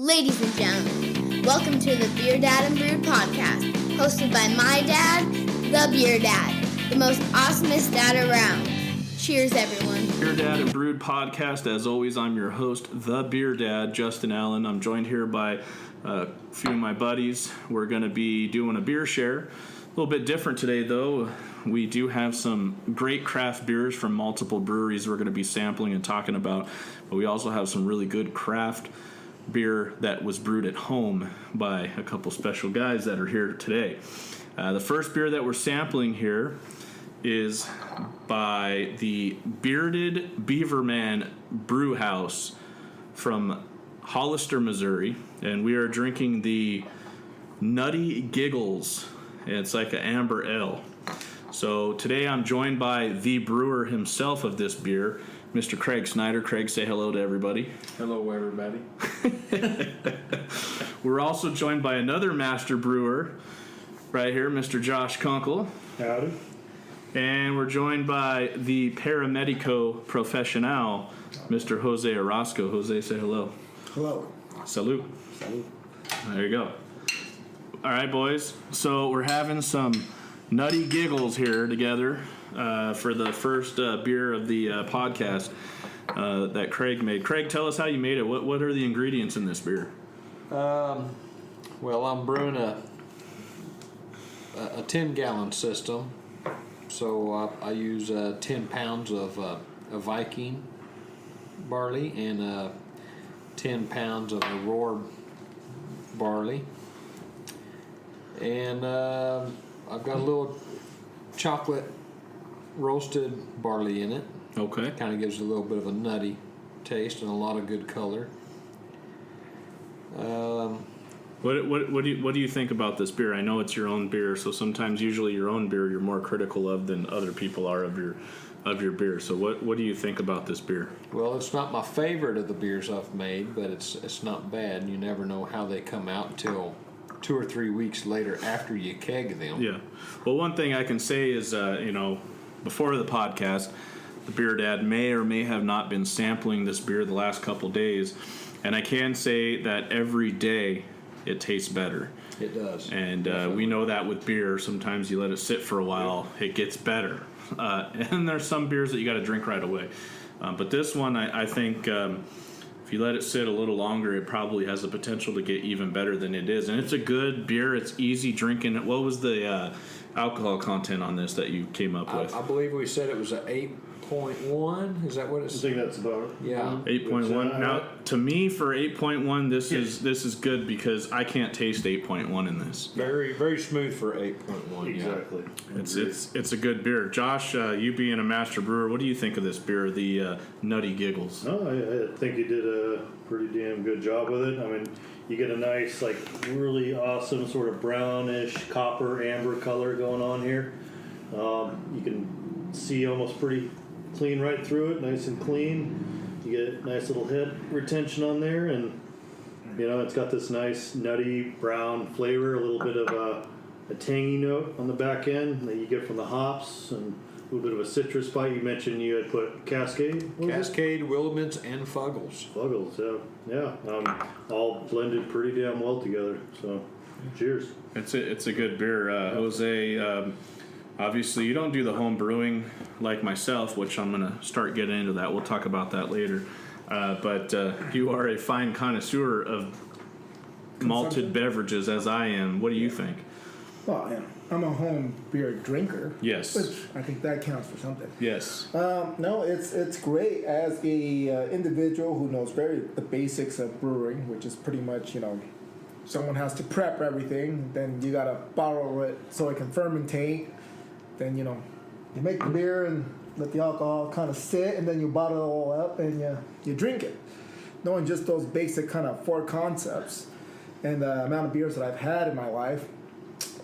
Ladies and gentlemen, welcome to the BeerDad and Brewed podcast, hosted by my dad, the BeerDad, the most awesomest dad around. Cheers, everyone. BeerDad and Brewed podcast. As always, I'm your host, the BeerDad, Justin Allen. I'm joined here by a few of my buddies. We're going to be doing a beer share. A little bit different today, though. We do have some great craft beers from multiple breweries we're going to be sampling and talking about, but we also have some really good craft beer that was brewed at home by a couple special guys that are here today. The first beer that we're sampling here is by the Bearded Beaverman Brew House from Hollister, Missouri, and we are drinking the Nutty Giggles. It's like an amber ale. So today I'm joined by the brewer himself of this beer, Mr. Craig Snyder. Craig, say hello to everybody. Hello, everybody. We're also joined by another master brewer right here, Mr. Josh Kunkel. Howdy. And we're joined by the paramedico professional, Mr. Jose Orozco. Jose, say hello. Hello. Salute. Salute. There you go. All right, boys. So we're having some Nutty Giggles here together for the first beer of the podcast that Craig made. Craig, tell us how you made it. What are the ingredients in this beer? Well, I'm brewing a 10-gallon system. So I use 10 pounds of Viking barley and 10 pounds of Aurora barley. And I've got a little chocolate roasted barley in it. Okay. Kind of gives it a little bit of a nutty taste and a lot of good color. What do you think about this beer? I know it's your own beer, so sometimes usually your own beer you're more critical of than other people are of your beer. So what do you think about this beer? Well, it's not my favorite of the beers I've made, but it's not bad. You never know how they come out until 2 or 3 weeks later after you keg them. Yeah. Well, one thing I can say is, before the podcast, the BeerDad may or may have not been sampling this beer the last couple days, and I can say that every day it tastes better. It does. And we know that with beer, sometimes you let it sit for a while, it gets better. And there's some beers that you got to drink right away. But this one, I think if you let it sit a little longer, it probably has the potential to get even better than it is. And it's a good beer. It's easy drinking. What was the alcohol content on this that you came up with? I believe we said it was an 8.1. Is that what it's? I think that's about it. Yeah. 8.1. Now, to me, for 8.1, this is good because I can't taste 8.1 in this. Very, very smooth for 8.1. Exactly. Yeah. It's a good beer. Josh, you being a master brewer, what do you think of this beer, the Nutty Giggles? No, I think you did a pretty damn good job with it. I mean, you get a nice, really awesome sort of brownish copper amber color going on here. You can see almost pretty clean right through it, nice and clean. You get a nice little head retention on there, and it's got this nice nutty brown flavor, a little bit of a tangy note on the back end that you get from the hops, and a little bit of a citrus bite. You mentioned you had put Cascade. Cascade, Willamets, and Fuggles. Fuggles, yeah. All blended pretty damn well together. So, cheers. It's a good beer. Jose, obviously you don't do the home brewing like myself, which I'm going to start getting into that. We'll talk about that later. But you are a fine connoisseur of malted beverages, as I am. What do you think? Well, I'm a home beer drinker. Yes. Which I think that counts for something. Yes. No, it's great as a individual who knows the basics of brewing, which is pretty much, someone has to prep everything, then you got to bottle it so it can fermentate. Then, you make the beer and let the alcohol kind of sit, and then you bottle it all up and you drink it. Knowing just those basic kind of 4 concepts and the amount of beers that I've had in my life,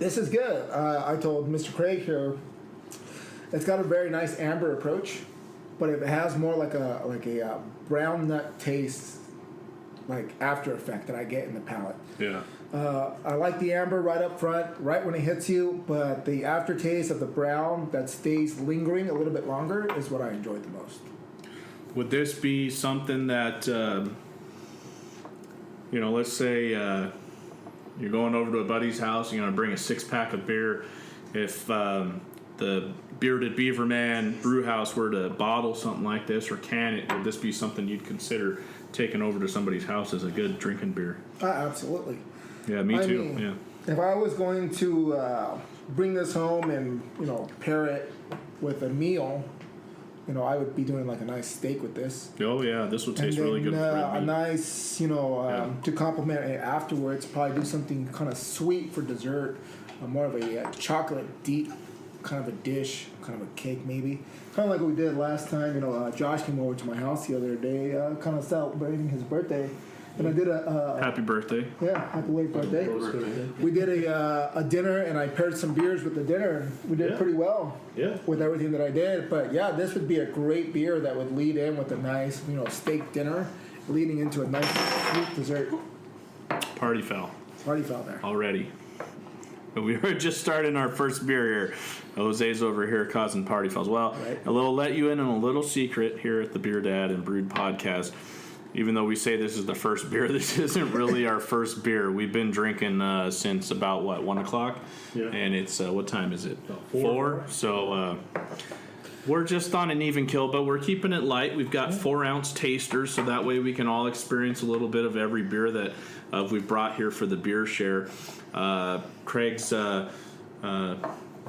this is good. I told Mr. Craig here, it's got a very nice amber approach, but it has more like a brown nut taste, like after effect that I get in the palate. Yeah. I like the amber right up front, right when it hits you, but the aftertaste of the brown that stays lingering a little bit longer is what I enjoyed the most. Would this be something that let's say you're going over to a buddy's house, you're going to bring a 6-pack of beer. If the Bearded Beaver Man brew house were to bottle something like this or can it, would this be something you'd consider taking over to somebody's house as a good drinking beer? Absolutely. Yeah, me I too. mean, Yeah. If I was going to bring this home and pair it with a meal, I would be doing like a nice steak with this. Oh yeah, this would taste and then, really good. For a nice, to complement it afterwards. Probably do something kind of sweet for dessert, more of a chocolate deep kind of a dish, kind of a cake maybe. Kind of like what we did last time. Josh came over to my house the other day, kind of celebrating his birthday. And I did happy birthday. Yeah, happy late birthday. We did a dinner, and I paired some beers with the dinner, and we did pretty well with everything that I did. But yeah, this would be a great beer that would lead in with a nice, steak dinner, leading into a nice sweet dessert. Party foul there. Already. But we were just starting our first beer here. Jose's over here causing party fouls. Well, right. A little let you in on a little secret here at the BeerDad and Brewed podcast. Even though we say this is the first beer, this isn't really our first beer. We've been drinking since about, 1 o'clock? Yeah. And it's, what time is it? About 4. So we're just on an even kill, but we're keeping it light. We've got 4-ounce tasters, so that way we can all experience a little bit of every beer that we've brought here for the beer share. Craig's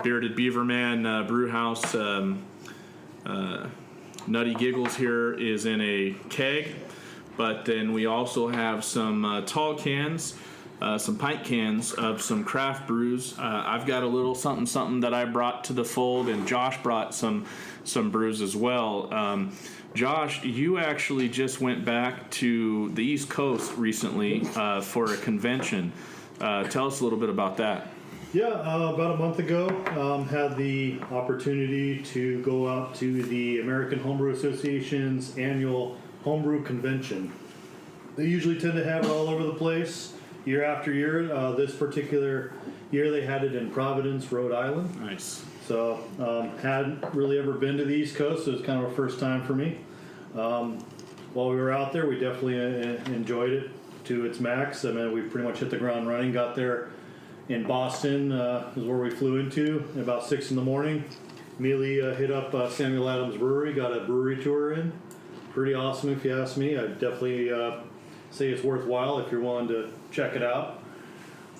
Bearded Beaver Man brew house Nutty Giggles here is in a keg. But then we also have some tall cans, some pint cans of some craft brews. I've got a little something that I brought to the fold, and Josh brought some brews as well. Josh, you actually just went back to the East Coast recently for a convention. Tell us a little bit about that. Yeah, about a month ago, had the opportunity to go out to the American Homebrew Association's annual Homebrew Convention. They usually tend to have it all over the place, year after year. This particular year, they had it in Providence, Rhode Island. Nice. So, hadn't really ever been to the East Coast, so it was kind of a first time for me. While we were out there, we definitely enjoyed it to its max. I mean, we pretty much hit the ground running. Got there in Boston, is where we flew into at about 6 in the morning. Immediately hit up Samuel Adams Brewery, got a brewery tour in. Pretty awesome, if you ask me. I'd definitely say it's worthwhile if you're willing to check it out.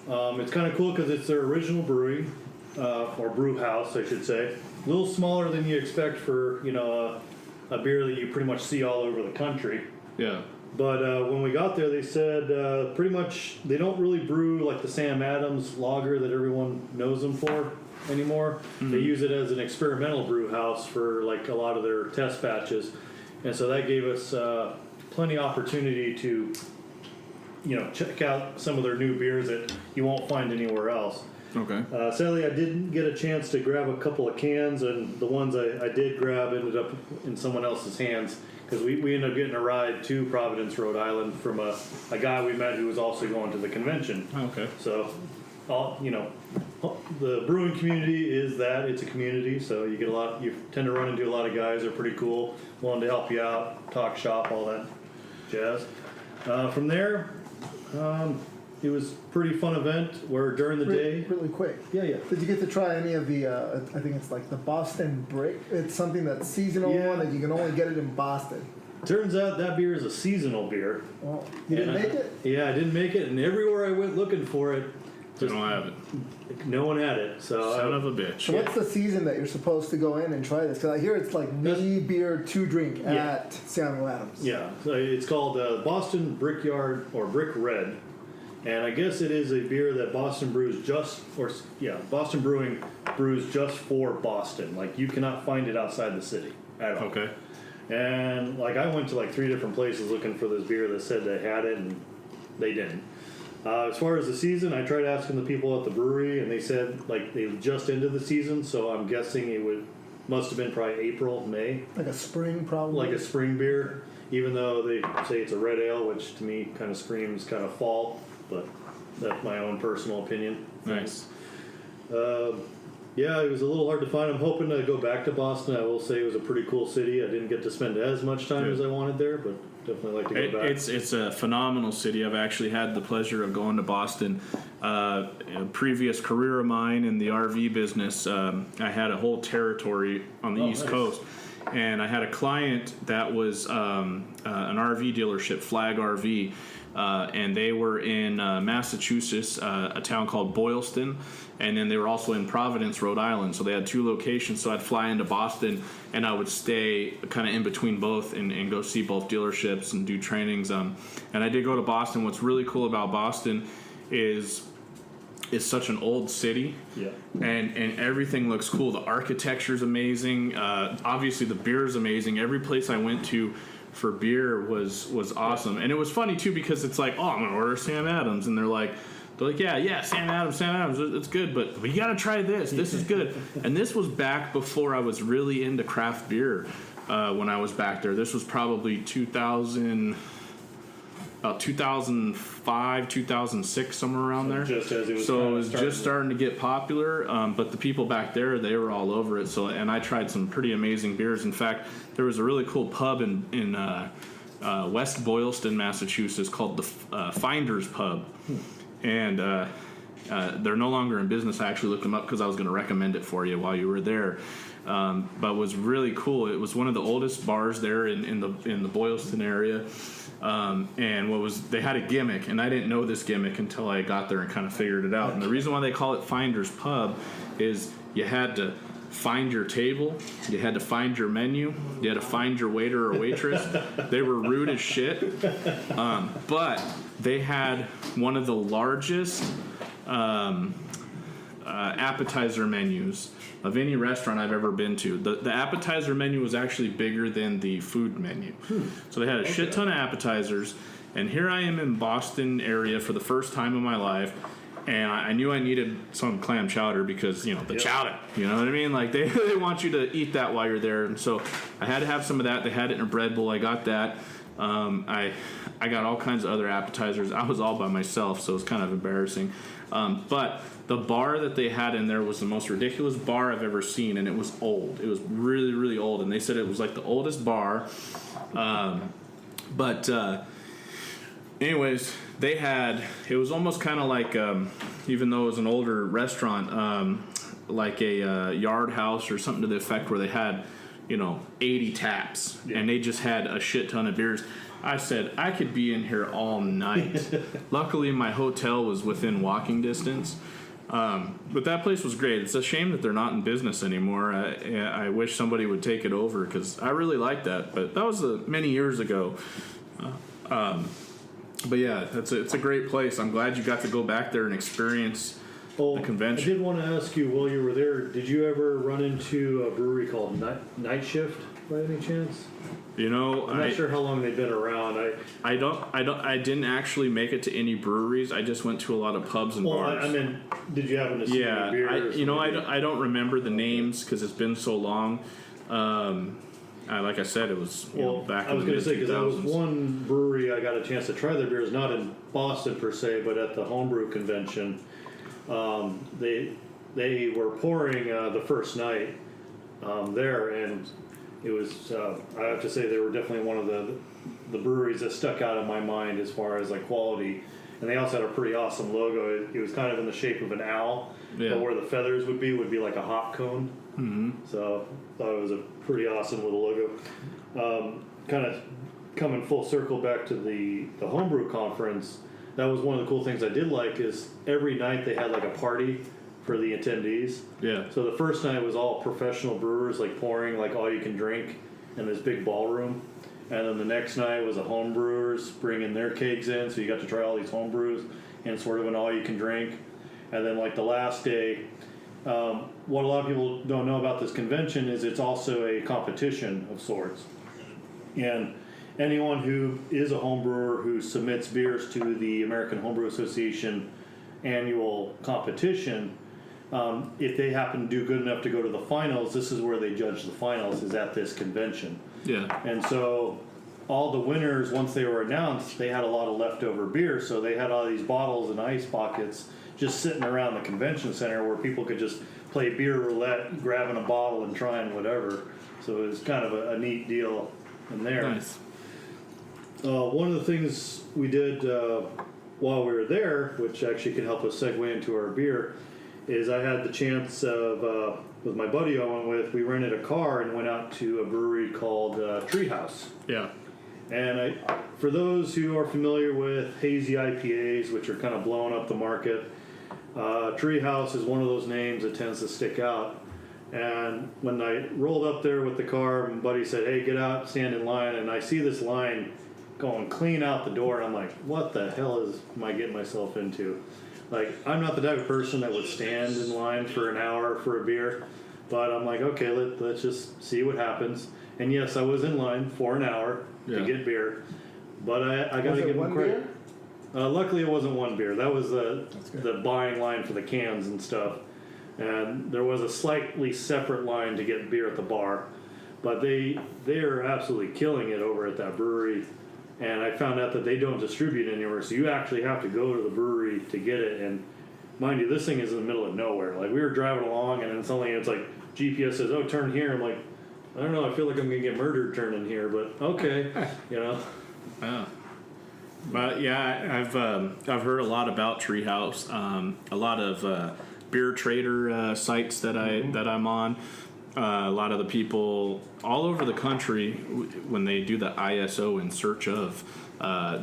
It's kind of cool because it's their original brewery, or brew house, I should say. A little smaller than you expect for a beer that you pretty much see all over the country. Yeah. But when we got there, they said pretty much they don't really brew like the Sam Adams lager that everyone knows them for anymore. Mm-hmm. They use it as an experimental brew house for like a lot of their test batches. And so that gave us plenty of opportunity to, check out some of their new beers that you won't find anywhere else. Okay. Sadly, I didn't get a chance to grab a couple of cans, and the ones I did grab ended up in someone else's hands because we ended up getting a ride to Providence, Rhode Island from a guy we met who was also going to the convention. Okay. So, the brewing community is that. It's a community, so you tend to run into a lot of guys that are pretty cool, willing to help you out, talk shop, all that jazz. From there, it was a pretty fun event where during the day... Really quick. Yeah. Did you get to try any of the, I think it's like the Boston Brick? It's something that's seasonal that you can only get it in Boston. Turns out that beer is a seasonal beer. Well, you didn't make it? Yeah, I didn't make it, and everywhere I went looking for it, They don't have it. No one had it. So Son of a bitch. So what's the season that you're supposed to go in and try this? Because I hear it's like mini beer to drink at Samuel Adams. Yeah, so it's called Boston Brickyard or Brick Red, and I guess it is a beer that Boston Brewing brews just for Boston. Like you cannot find it outside the city at all. Okay. And like I went to like 3 different places looking for this beer that said they had it, and they didn't. As far as the season, I tried asking the people at the brewery, and they said like they just ended the season, so I'm guessing must have been probably April, May. Like a spring, probably. Like a spring beer, even though they say it's a red ale, which to me kind of screams kind of fall, but that's my own personal opinion. Nice. Yeah, it was a little hard to find. I'm hoping to go back to Boston. I will say it was a pretty cool city. I didn't get to spend as much time as I wanted there, but definitely like to go back. It's a phenomenal city. I've actually had the pleasure of going to Boston. A previous career of mine in the RV business, I had a whole territory on the East Coast, and I had a client that was an RV dealership, Flag RV, and they were in Massachusetts, a town called Boylston, and then they were also in Providence, Rhode Island. So they had 2 locations. So I'd fly into Boston, and I would stay kind of in between both and go see both dealerships and do trainings. And I did go to Boston. What's really cool about Boston is it's such an old city, and everything looks cool. The architecture's amazing. Obviously, the beer is amazing. Every place I went to for beer was awesome. And it was funny too, because it's like, oh, I'm gonna order Sam Adams, and they're like, yeah, Sam Adams, it's good, but we gotta try this. This is good. And this was back before I was really into craft beer. When I was back there, this was probably 2005, 2006, somewhere around there. Just as it was so it was just starting to get popular, but the people back there, they were all over it. So, and I tried some pretty amazing beers. In fact, there was a really cool pub in West Boylston, Massachusetts, called the Finders Pub, and they're no longer in business. I actually looked them up because I was going to recommend it for you while you were there. But it was really cool. It was one of the oldest bars there in the Boylston area. And they had a gimmick, and I didn't know this gimmick until I got there and kind of figured it out. And the reason why they call it Finder's Pub is you had to find your table, you had to find your menu, you had to find your waiter or waitress. They were rude as shit, but they had one of the largest appetizer menus of any restaurant I've ever been to. The appetizer menu was actually bigger than the food menu. So they had a shit ton of appetizers, and here I am in Boston area for the first time in my life, and I knew I needed some clam chowder because, the chowder, you know what I mean? Like, they want you to eat that while you're there, and so I had to have some of that. They had it in a bread bowl. I got that. I got all kinds of other appetizers. I was all by myself, so it was kind of embarrassing. But the bar that they had in there was the most ridiculous bar I've ever seen, and it was old. It was really, really old, and they said it was like the oldest bar. Anyways, it was almost kind of like, even though it was an older restaurant, like a yard house or something to the effect where they had, 80 taps, and they just had a shit ton of beers. I said, I could be in here all night. Luckily, my hotel was within walking distance. But that place was great. It's a shame that they're not in business anymore. I wish somebody would take it over because I really liked that. But that was many years ago. But yeah, it's a great place. I'm glad you got to go back there and experience the convention. I did want to ask you, while you were there, did you ever run into a brewery called Night Shift by any chance? I'm not sure how long they've been around. I didn't actually make it to any breweries. I just went to a lot of pubs and bars. I mean, did you happen to see any beers? I don't remember the names because it's been so long. Like I said, it was back in the mid-2000s. I was going to say, because there was one brewery I got a chance to try their beers, not in Boston per se, but at the homebrew convention. They were pouring the first night there, and it was, I have to say, they were definitely one of the breweries that stuck out in my mind as far as like quality. And they also had a pretty awesome logo. It was kind of in the shape of an owl, but where the feathers would be like a hop cone. Mm-hmm. So I thought it was a pretty awesome little logo. Kind of coming full circle back to the homebrew conference, that was one of the cool things I did like is every night they had like a party for the attendees. Yeah. So the first night was all professional brewers, like pouring like all you can drink in this big ballroom. And then the next night was the home brewers bringing their kegs in, so you got to try all these home brews and sort of an all you can drink. And then like the last day, what a lot of people don't know about this convention is it's also a competition of sorts. And anyone who is a home brewer who submits beers to the American Homebrew Association annual competition, if they happen to do good enough to go to the finals, this is where they judge the finals, is at this convention. Yeah. And so all the winners, once they were announced, they had a lot of leftover beer, so they had all these bottles and ice pockets just sitting around the convention center where people could just play beer roulette, grabbing a bottle and trying whatever. So it was kind of a neat deal in there. Nice. One of the things we did while we were there, which actually can help us segue into our beer, is I had the chance of, with my buddy I went with, we rented a car and went out to a brewery called Treehouse. Yeah. And for those who are familiar with hazy IPAs, which are kind of blowing up the market, Treehouse is one of those names that tends to stick out. And when I rolled up there with the car, my buddy said, "Hey, get out, stand in line." And I see this line going clean out the door, and I'm like, what the hell am I getting myself into? Like, I'm not the type of person that would stand in line for an hour for a beer, but I'm like, okay, let's just see what happens. And yes, I was in line for an hour to get beer, but I got to give them credit. Luckily, it wasn't one beer. That was the buying line for the cans and stuff. And there was a slightly separate line to get beer at the bar, but they are absolutely killing it over at that brewery. And I found out that they don't distribute anywhere, so you actually have to go to the brewery to get it. And mind you, this thing is in the middle of nowhere. Like, we were driving along, and then suddenly it's like GPS says, "Oh, turn here." I'm like, I don't know. I feel like I'm gonna get murdered turning here, but okay, you know. Yeah. But yeah, I've heard a lot about Treehouse. A lot of beer trader sites that I'm on. A lot of the people all over the country, when they do the ISO in search of,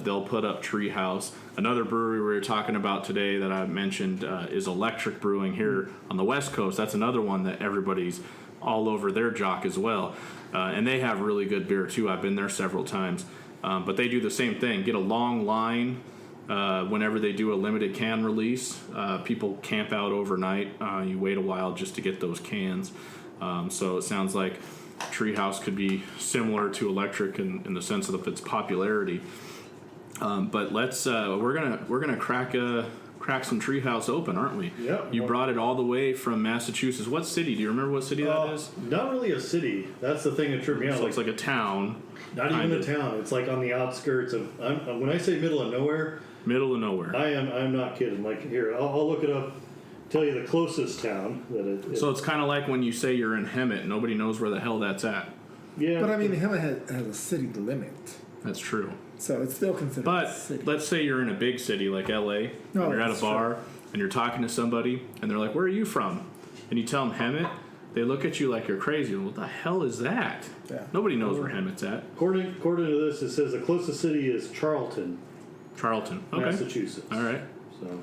they'll put up Treehouse. Another brewery we were talking about today that I mentioned is Electric Brewing here on the West Coast. That's another one that everybody's all over their jock as well. And they have really good beer too. I've been there several times. But they do the same thing. Get a long line whenever they do a limited can release. People camp out overnight. You wait a while just to get those cans. So it sounds like Treehouse could be similar to Electric in the sense of its popularity. But let's we're gonna crack some Treehouse open, aren't we? Yep. You brought it all the way from Massachusetts. What city? Do you remember what city that is? Not really a city. That's the thing that tripped me out. So it's like a town. Not even a town. It's like on the outskirts of. When I say middle of nowhere. Middle of nowhere. I'm not kidding. Like, here, I'll look it up. Tell you the closest town that it. So it's kind of like when you say you're in Hemet, nobody knows where the hell that's at. Yeah. But I mean, Hemet has a city limit, That's true. so it's still considered a But city. let's say you're in a big city like LA, and you're at a that's bar, and you're talking to somebody, and they're like, "Where are you from?" And you tell them Hemet, they look at you like you're crazy. What the hell is that? Yeah. Nobody knows where Hemet's at. According to this, it says the closest city is Charlton, Charlton. Okay. Massachusetts. All right. So.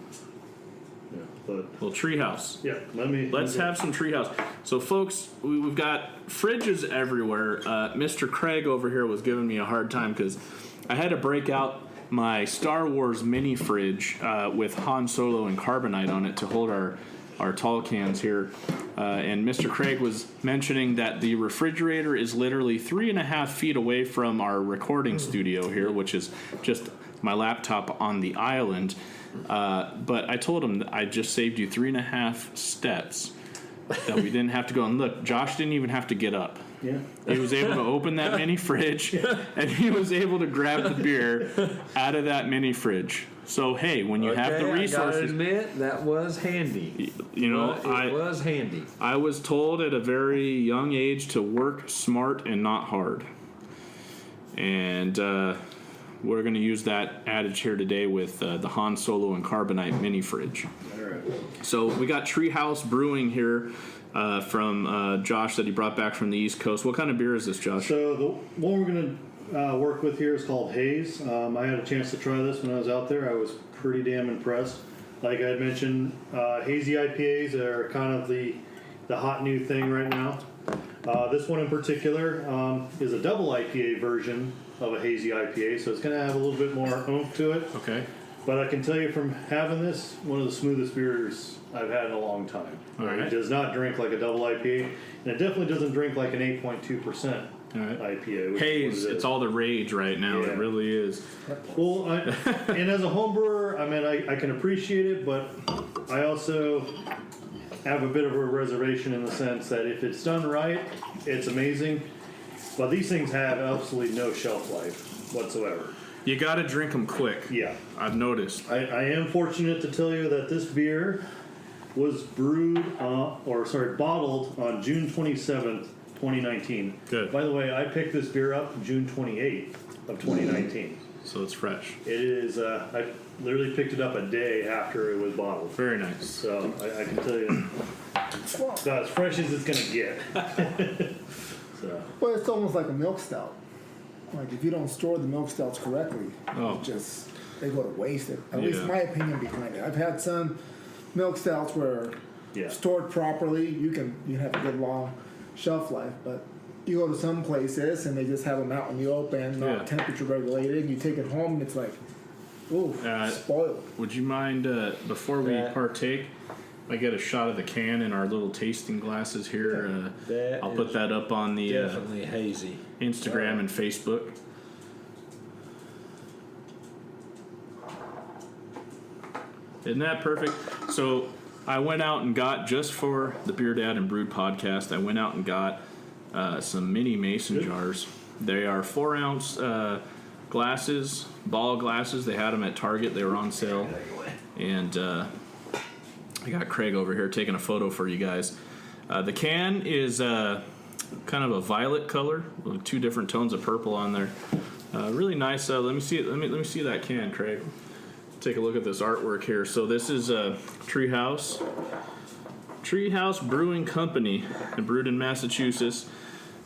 Yeah, but Well, Treehouse. yeah, Let's have some Treehouse. So, folks, we've got fridges everywhere. Mr. Craig over here was giving me a hard time because I had to break out my Star Wars mini fridge with Han Solo and carbonite on it to hold our tall cans here. And Mr. Craig was mentioning that the refrigerator is literally 3.5 feet away from our recording studio here, which is just my laptop on the island. But I told him that I just saved you 3.5 steps that we didn't have to go. And look, Josh didn't even have to get up. yeah. He was able to open that mini fridge, and he was able to grab the beer out of that mini fridge. So, hey, when you have the I gotta resources, admit, that was handy. you know, It was handy. I was told at a very young age to work smart and not hard. And we're going to use that adage here today with the Han Solo and Carbonite mini fridge. All right. So we got Treehouse Brewing here from Josh that he brought back from the East Coast. What kind of beer is this, Josh? So the one we're going to work with here is called Haze. I had a chance to try this when I was out there. I was pretty damn impressed. Like I had mentioned, hazy IPAs are kind of the hot new thing right now. This one in particular is a double IPA version of a hazy IPA, so it's going to have a little bit more oomph to it. Okay. But I can tell you from having this, one of the smoothest beers I've had in a long time. All right. It does not drink like a double IPA, and it definitely doesn't drink like an 8.2% All right. IPA. Which Haze, is what it it's is. all the rage right now. Yeah. It really is. Well, and as a home brewer, I mean, I can appreciate it, but I also have a bit of a reservation in the sense that if it's done right, it's amazing. But these things have absolutely no shelf life whatsoever. You got to drink them quick. Yeah. I've noticed. I am fortunate to tell you that this beer was bottled on June 27th, 2019. Good. By the way, I picked this beer up June 28th of 2019. So it's fresh. It is. I literally picked it up a day after it was bottled. Very nice. So I can tell you, it's about as fresh as it's gonna get. So. Well, it's almost like a milk stout. Like if you don't store the milk stouts correctly, they go to waste. At least my opinion behind it. I've had some milk stouts where stored properly, you can have a good long shelf life, but you go to some places and they just have them out in the open, not temperature regulated. You take it home and it's like, ooh, spoiled. Would you mind before we partake? I get a shot of the can in our little tasting glasses here. I'll put that up on the definitely hazy Instagram and Facebook. Isn't that perfect? So I went out and got, just for the BeerDad and Brewed podcast, I went out and got some mini mason jars. They are 4-ounce glasses, ball glasses. They had them at Target. They were on sale. And I got Craig over here taking a photo for you guys. The can is kind of a violet color with 2 different tones of purple on there. Really nice. Let me see it. Let me see that can, Craig. Take a look at this artwork here. So this is Treehouse Brewing Company, brewed in Massachusetts.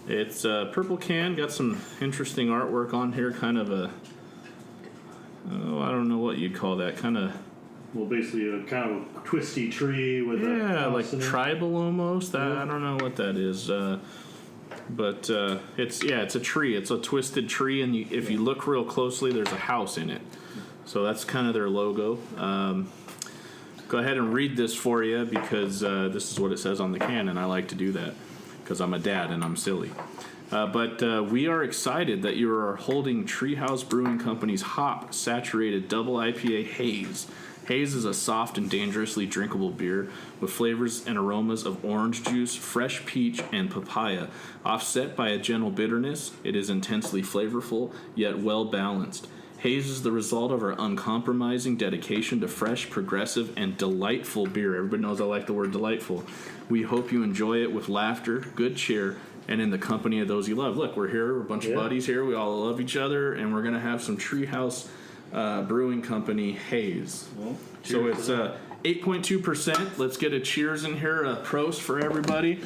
It's a purple can, got some interesting artwork on here, kind of a, I don't know what you'd call that, kind of. Well, basically a kind of a twisty tree with like tribal almost. I don't know what that is, but it's a tree. It's a twisted tree, and if you look real closely, there's a house in it. So that's kind of their logo. Go ahead and read this for you because this is what it says on the can, and I like to do that because I'm a dad and I'm silly. But we are excited that you are holding Treehouse Brewing Company's hop-saturated double IPA Haze. Haze is a soft and dangerously drinkable beer with flavors and aromas of orange juice, fresh peach, and papaya. Offset by a gentle bitterness, it is intensely flavorful, yet well-balanced. Haze is the result of our uncompromising dedication to fresh, progressive, and delightful beer. Everybody knows I like the word delightful. We hope you enjoy it with laughter, good cheer, and in the company of those you love. Look, we're here, we're a bunch of buddies here, we all love each other, and we're going to have some Treehouse Brewing Company Haze. Well, so it's 8.2%. Let's get a cheers in here, a prost for everybody.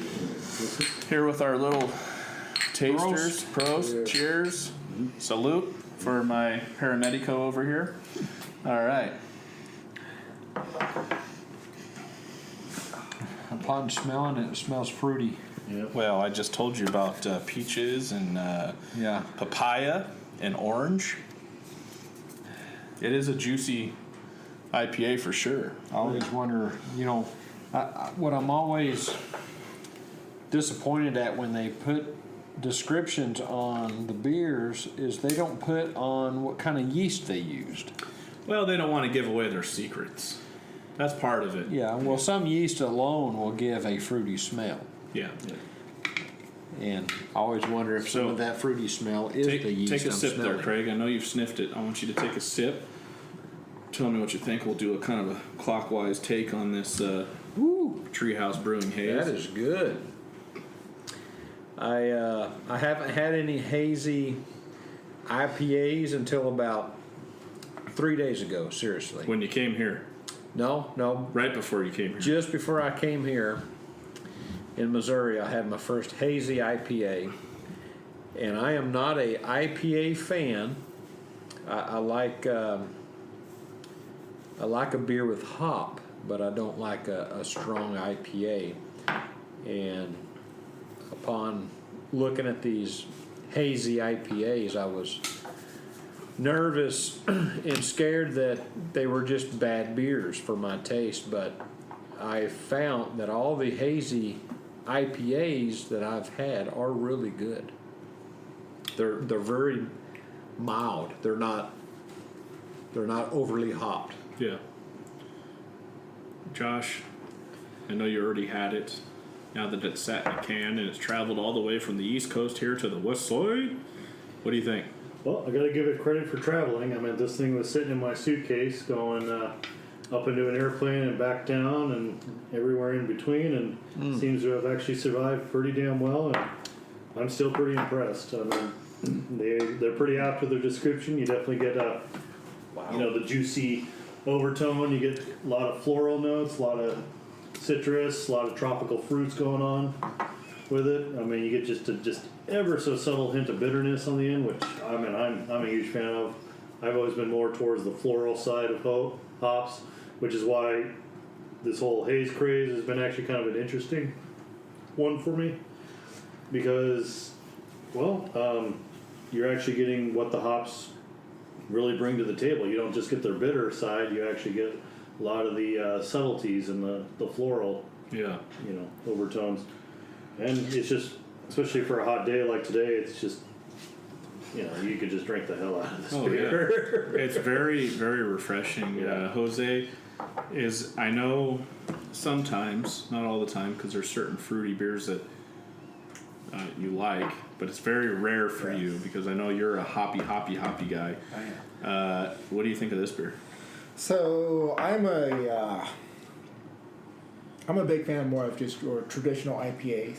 Here with our little tasters. Prost. Cheers. Salute for my paramedico over here. All right. Upon smelling it, it smells fruity. Yep. Well, I just told you about peaches and papaya and orange. It is a juicy IPA for sure. I always wonder, what I'm always disappointed at when they put descriptions on the beers is they don't put on what kind of yeast they used. Well, they don't want to give away their secrets. That's part of it. Yeah, well, some yeast alone will give a fruity smell. Yeah. And I always wonder if some of that fruity smell is the yeast. Take a sip smelling. there, Craig. I know you've sniffed it. I want you to take a sip. Tell me what you think. We'll do a kind of a clockwise take on this Treehouse Brewing Haze. That is good. I haven't had any hazy IPAs until about 3 days ago, seriously. When you came here? No. Right before you came here? Just before I came here in Missouri, I had my first hazy IPA. And I am not a IPA fan. I like a beer with hop, but I don't like a strong IPA. And upon looking at these hazy IPAs, I was nervous and scared that they were just bad beers for my taste, but I found that all the hazy IPAs that I've had are really good. They're very mild. They're not overly hopped. Yeah. Josh, I know you already had it. Now that it's sat in a can and it's traveled all the way from the East Coast here to the West Side, what do you think? Well, I got to give it credit for traveling. I mean, this thing was sitting in my suitcase going up into an airplane and back down and everywhere in between, and seems to have actually survived pretty damn well. And I'm still pretty impressed. I mean, they're pretty apt with their description. You definitely get the juicy overtone. You get a lot of floral notes, a lot of citrus, a lot of tropical fruits going on with it. I mean, you get just ever so subtle hint of bitterness on the end, which I mean I'm a huge fan of. I've always been more towards the floral side of hops, which is why this whole haze craze has been actually kind of an interesting one for me, because you're actually getting what the hops really bring to the table. You don't just get their bitter side, you actually get a lot of the subtleties and the floral overtones. And it's just, especially for a hot day like today, it's just, you could just drink the hell out of this beer. Yeah. It's very, very refreshing. Jose is, I know sometimes, not all the time, because there's certain fruity beers that you like, but it's very rare for you, because I know you're a hoppy guy. I am. What do you think of this beer? So I'm a big fan more of just your traditional IPAs.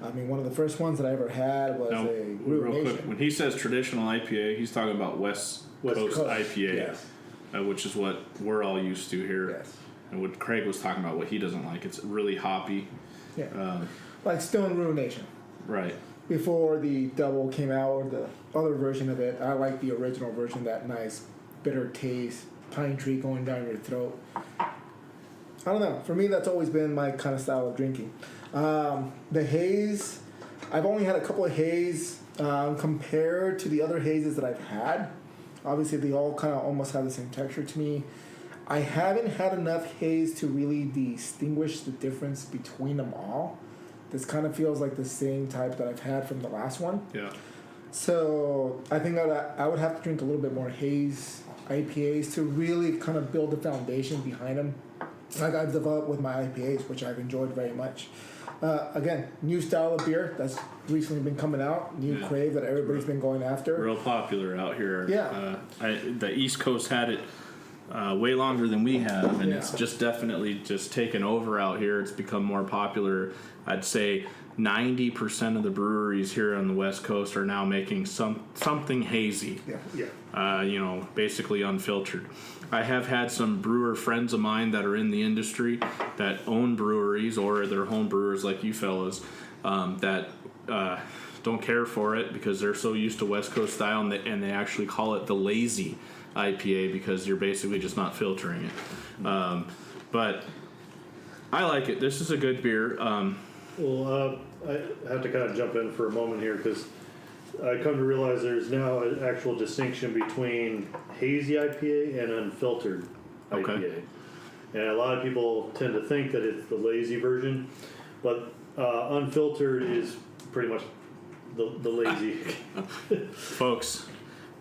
I mean, one of the first ones that I ever had was a Brewed real Nation. quick. When he says traditional IPA, he's talking about West Coast IPA, yes. Which is what we're all used to here. Yes. And what Craig was talking about, what he doesn't like, it's really hoppy. Yeah. Like Stone Brewed Nation. Right. Before the double came out, or the other version of it, I like the original version, that nice bitter taste, pine tree going down your throat. I don't know. For me, that's always been my kind of style of drinking. The haze, I've only had a couple of haze compared to the other hazes that I've had. Obviously, they all kind of almost have the same texture to me. I haven't had enough haze to really distinguish the difference between them all. This kind of feels like the same type that I've had from the last one. Yeah. So I think I would have to drink a little bit more haze IPAs to really kind of build the foundation behind them, like I've developed with my IPAs, which I've enjoyed very much. Again, new style of beer that's recently been coming out, new crave that everybody's been going after. Real popular out here. Yeah. The East Coast had it way longer than we have, and it's just definitely just taken over out here. It's become more popular. I'd say 90% of the breweries here on the West Coast are now making something hazy. Basically unfiltered. I have had some brewer friends of mine that are in the industry that own breweries, or they're home brewers like you fellas, that don't care for it because they're so used to West Coast style, and they actually call it the lazy IPA because you're basically just not filtering it. But I like it. This is a good beer. I have to kind of jump in for a moment here, because I come to realize there's now an actual distinction between hazy IPA and unfiltered IPA. And a lot of people tend to think that it's the lazy version, but unfiltered is pretty much the lazy. Folks,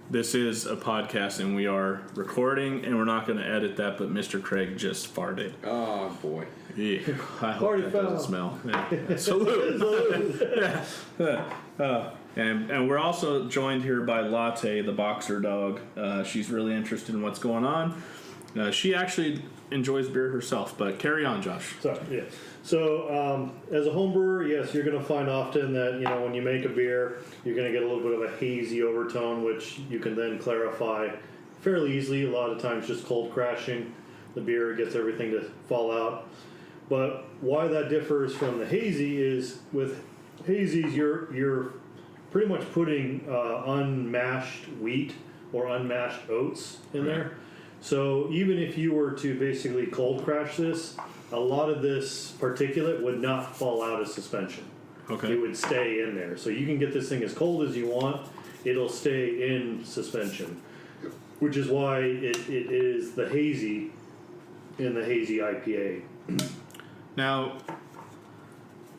this is a podcast, and we are recording, and we're not going to edit that, but Mr. Craig just farted. Oh, boy. Yeah, I hope that doesn't smell. Yeah. Salute. And we're also joined here by Latte, the boxer dog. She's really interested in what's going on. She actually enjoys beer herself, but carry on, Josh. So, as a home brewer, yes, you're going to find often that, when you make a beer, you're going to get a little bit of a hazy overtone, which you can then clarify fairly easily. A lot of times just cold crashing the beer gets everything to fall out. But why that differs from the hazy is, with hazies, you're pretty much putting unmashed wheat or unmashed oats in there. So even if you were to basically cold crash this, a lot of this particulate would not fall out of suspension. Okay. It would stay in there. So you can get this thing as cold as you want. It'll stay in suspension, which is why it is the hazy in the hazy IPA. Now,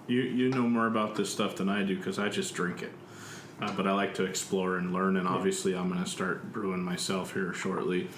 you know more about this stuff than I do because I just drink it. But I like to explore and learn, and obviously I'm going to start brewing myself here shortly.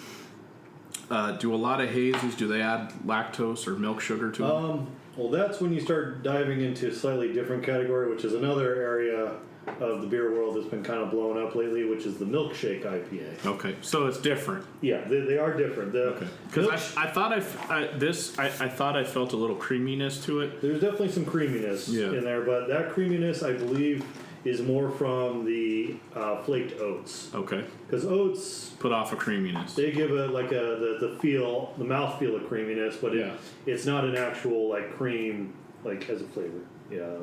Do a lot of hazes, do they add lactose or milk sugar to them? Well, that's when you start diving into a slightly different category, which is another area of the beer world that's been kind of blown up lately, which is the milkshake IPA. Okay, so it's different. Yeah, they are different. Okay, because I thought I thought I felt a little creaminess to it. There's definitely some creaminess in there, but that creaminess, I believe, is more from the flaked oats. Okay. Because oats put off a creaminess. They give it like the feel, the mouth feel of creaminess, but it's not an actual like cream like as a flavor. Yeah.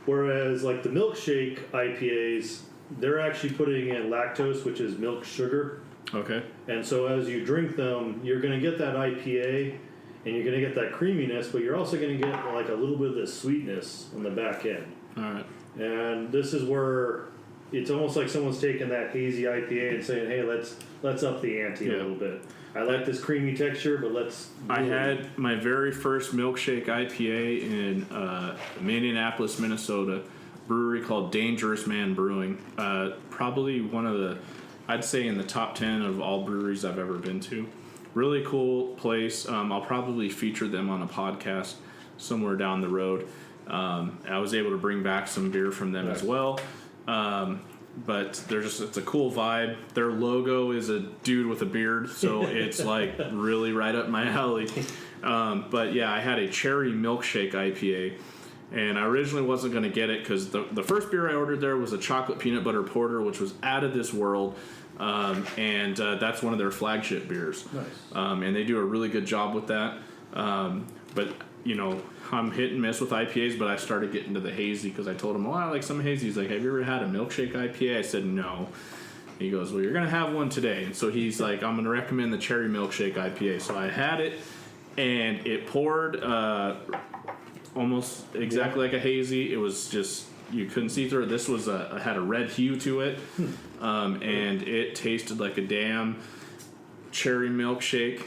Whereas like the milkshake IPAs, they're actually putting in lactose, which is milk sugar. Okay. And so as you drink them, you're going to get that IPA and you're going to get that creaminess, but you're also going to get like a little bit of the sweetness on the back end. All right. And this is where it's almost like someone's taking that hazy IPA and saying, "Hey, let's up the ante a little bit. I like this creamy texture, but let's." I had my very first milkshake IPA in Minneapolis, Minnesota, brewery called Dangerous Man Brewing. Probably one of the, I'd say in the top 10 of all breweries I've ever been to. Really cool place. I'll probably feature them on a podcast somewhere down the road. I was able to bring back some beer from them as well. But it's a cool vibe. Their logo is a dude with a beard, so it's like really right up my alley. But yeah, I had a cherry milkshake IPA, and I originally wasn't going to get it because the first beer I ordered there was a chocolate peanut butter porter, which was out of this world. And that's one of their flagship beers. Nice. And they do a really good job with that. But you know, I'm hit and miss with IPAs, but I started getting to the hazy because I told him, I like some hazy. He's like, have you ever had a milkshake IPA? I said, no. He goes, well, you're going to have one today. And so he's like, I'm going to recommend the cherry milkshake IPA. So I had it, and it poured almost exactly like a hazy. It was just, you couldn't see through it. This was had a red hue to it, and it tasted like a damn cherry milkshake,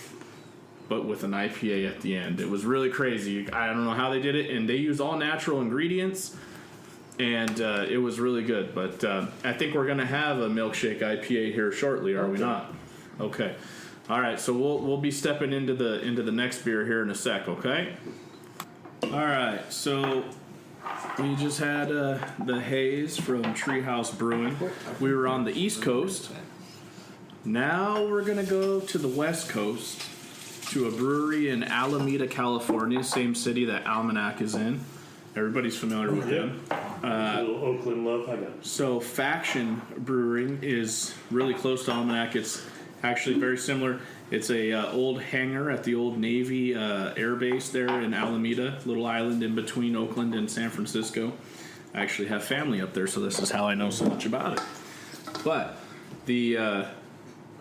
but with an IPA at the end. It was really crazy. I don't know how they did it, and they used all natural ingredients, and it was really good. But I think we're going to have a milkshake IPA here shortly, are we not? Okay. All right, so we'll be stepping into the next beer here in a sec, okay? All right, so we just had the haze from Treehouse Brewing. We were on the East Coast. Now we're going to go to the West Coast to a brewery in Alameda, California, same city that Almanac is in. Everybody's familiar with them. A little Oakland love, I got it. So Faction Brewing is really close to Almanac. It's actually very similar. It's a old hangar at the old Navy Air Base there in Alameda, little island in between Oakland and San Francisco. I actually have family up there, so this is how I know so much about it. But the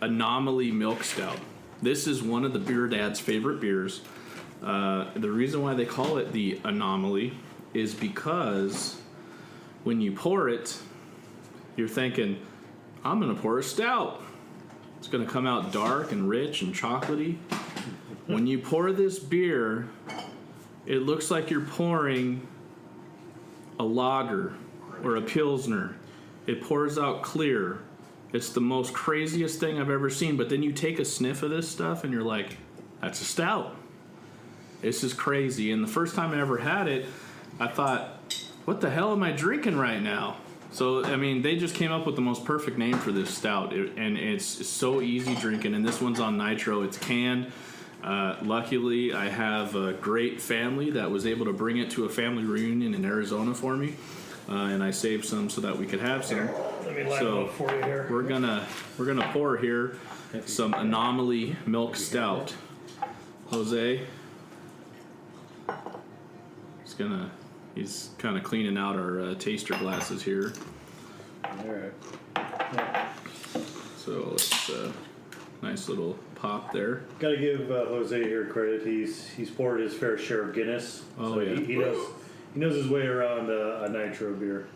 Anomaly Milk Stout. This is one of the BeerDad's favorite beers. The reason why they call it the Anomaly is because when you pour it, you're thinking, I'm going to pour a stout. It's going to come out dark and rich and chocolatey. When you pour this beer, it looks like you're pouring a lager or a pilsner. It pours out clear. It's the most craziest thing I've ever seen. But then you take a sniff of this stuff and you're like, that's a stout. This is crazy. And the first time I ever had it, I thought, what the hell am I drinking right now? So, I mean, they just came up with the most perfect name for this stout. And it's so easy drinking. And this one's on nitro. It's canned. Luckily, I have a great family that was able to bring it to a family reunion in Arizona for me. And I saved some so that we could have some. Let me line it up for you here. We're gonna pour here some Anomaly Milk Stout. Jose, he's kind of cleaning out our taster glasses here. All right. So it's nice little pop there. Got to give Jose here credit. He's poured his fair share of Guinness. Oh, so yeah. He knows his way around a nitro beer.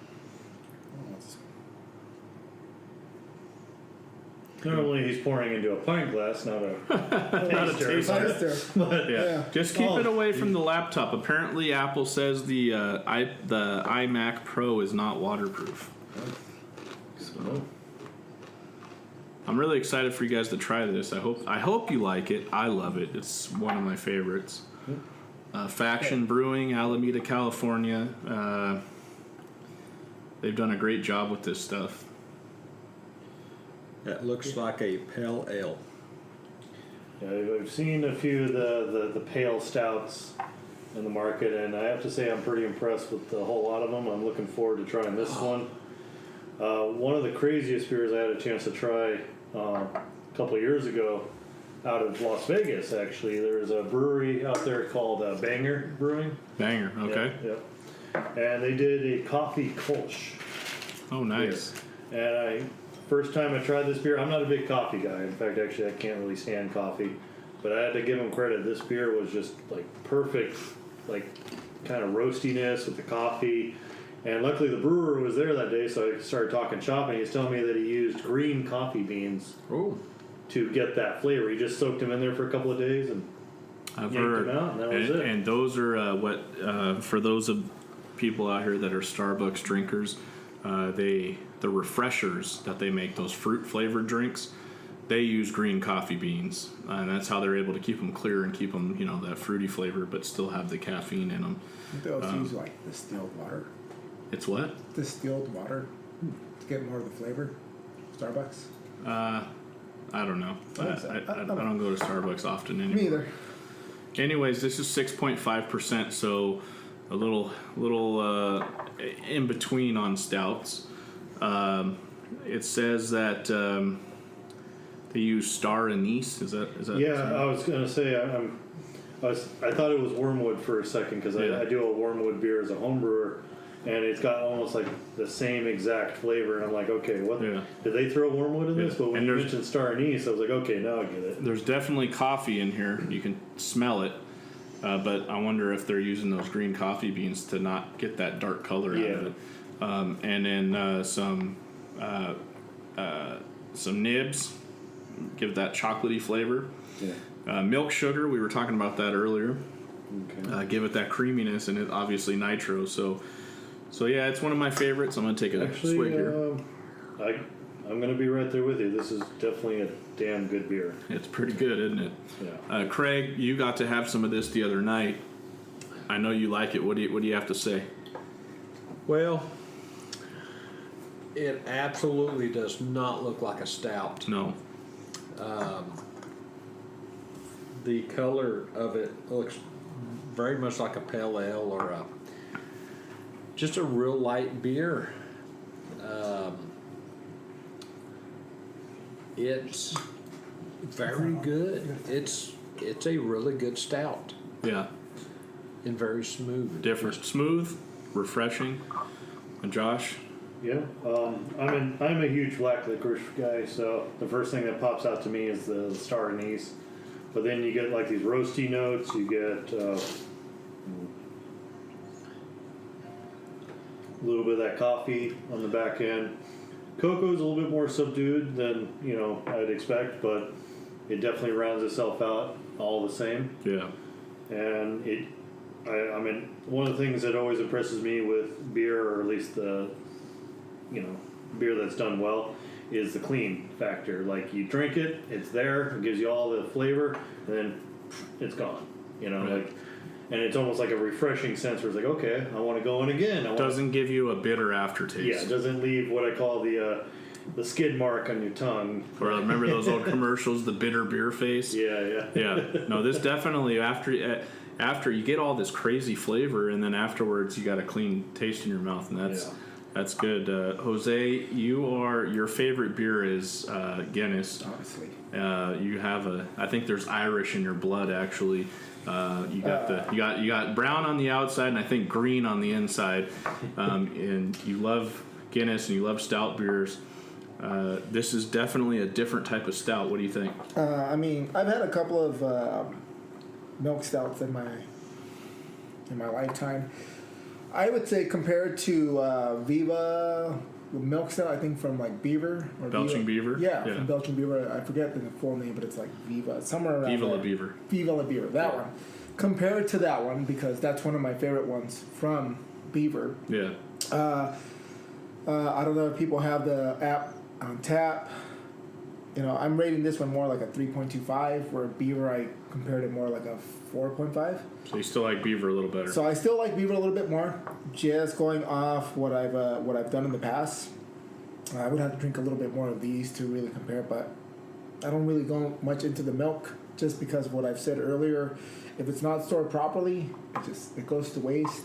Normally he's pouring into a pint glass, not a taster. But Yeah. Just keep it away from the laptop. Apparently, Apple says the iMac Pro is not waterproof. So I'm really excited for you guys to try this. I hope you like it. I love it. It's one of my favorites. Faction Brewing, Alameda, California. They've done a great job with this stuff. That looks like a pale ale. yeah, I've seen a few of the pale stouts, in the market, and I have to say I'm pretty impressed with a whole lot of them. I'm looking forward to trying this one. One of the craziest beers I had a chance to try a couple of years ago out of Las Vegas, actually. There's a brewery out there called Banger Brewing. Banger, okay. Yep. And they did a coffee Kolsch. Oh, nice. Beer. And first time I tried this beer, I'm not a big coffee guy. In fact, actually, I can't really stand coffee. But I had to give them credit. This beer was just like perfect, like kind of roastiness with the coffee. And luckily the brewer was there that day, so I started talking shop, and he was telling me that he used green coffee beans to get that flavor. He just soaked them in there for a couple of days and I've yanked heard, them out, and that was it. And those are for those of people out here that are Starbucks drinkers, the refreshers that they make, those fruit flavored drinks, they use green coffee beans, and that's how they're able to keep them clear and keep them, that fruity flavor, but still have the caffeine in them. They also use like distilled water. It's what? Distilled water to get more of the flavor. Starbucks. I don't know. I don't go to Starbucks often anymore. Me either. Anyways, this is 6.5%, so a little in between on stouts. It says that they use star anise. Is that? Yeah, I was gonna say I thought it was wormwood for a second, because I do a wormwood beer as a home brewer, and it's got almost like the same exact flavor, and I'm like, okay, what did they throw wormwood in this? But when you mentioned star anise, I was like, okay, now I get it. There's definitely coffee in here. You can smell it, but I wonder if they're using those green coffee beans to not get that dark color out of it. And then some nibs, give that chocolatey flavor. Milk sugar, we were talking about that earlier. Okay. Give it that creaminess, and it obviously nitro. So yeah, it's one of my favorites. I'm gonna take a swig here. I'm gonna be right there with you. This is definitely a damn good beer. It's pretty good, isn't it? Yeah. Craig, you got to have some of this the other night. I know you like it. What do you have to say? Well, it absolutely does not look like a stout. No. The color of it looks very much like a pale ale or just a real light beer. It's very good. It's a really good stout. Yeah. And very smooth. Different, smooth, refreshing. And Josh? Yeah, I'm a huge black licorice guy, so the first thing that pops out to me is the star anise. But then you get like these roasty notes. You get a little bit of that coffee on the back end. Cocoa's a little bit more subdued than I'd expect, but it definitely rounds itself out all the same. Yeah. And one of the things that always impresses me with beer, or at least the beer that's done well, is the clean factor. Like, you drink it, it's there, it gives you all the flavor, and then it's gone. Right. And it's almost like a refreshing sense where it's like, okay, I want to go in again. Doesn't give you a bitter aftertaste. Yeah, it doesn't leave what I call the skid mark on your tongue. Or remember those old commercials, the bitter beer face? Yeah. No, this definitely, after you get all this crazy flavor, and then afterwards you got a clean taste in your mouth, and that's good. Jose, your favorite beer is Guinness. Honestly. You have I think there's Irish in your blood, actually. You got brown on the outside, and I think green on the inside. And you love Guinness, and you love stout beers. This is definitely a different type of stout. What do you think? I've had a couple of milk stouts in my lifetime. I would say compared to Viva milk stout, I think from like Beaver or Belching Beaver. Yeah, from Belching Beaver. I forget the full name, but it's like Viva somewhere around Viva there. La Beaver. Viva La Beaver. That one. Compared to that one, because that's one of my favorite ones from Beaver. Yeah. I don't know if people have the app on tap. I'm rating this one more like a 3.25, where Beaver I compared it more like a 4.5. So you still like Beaver a little better. So I still like Beaver a little bit more. Just going off what I've done in the past, I would have to drink a little bit more of these to really compare. But I don't really go much into the milk just because of what I've said earlier. If it's not stored properly, it goes to waste.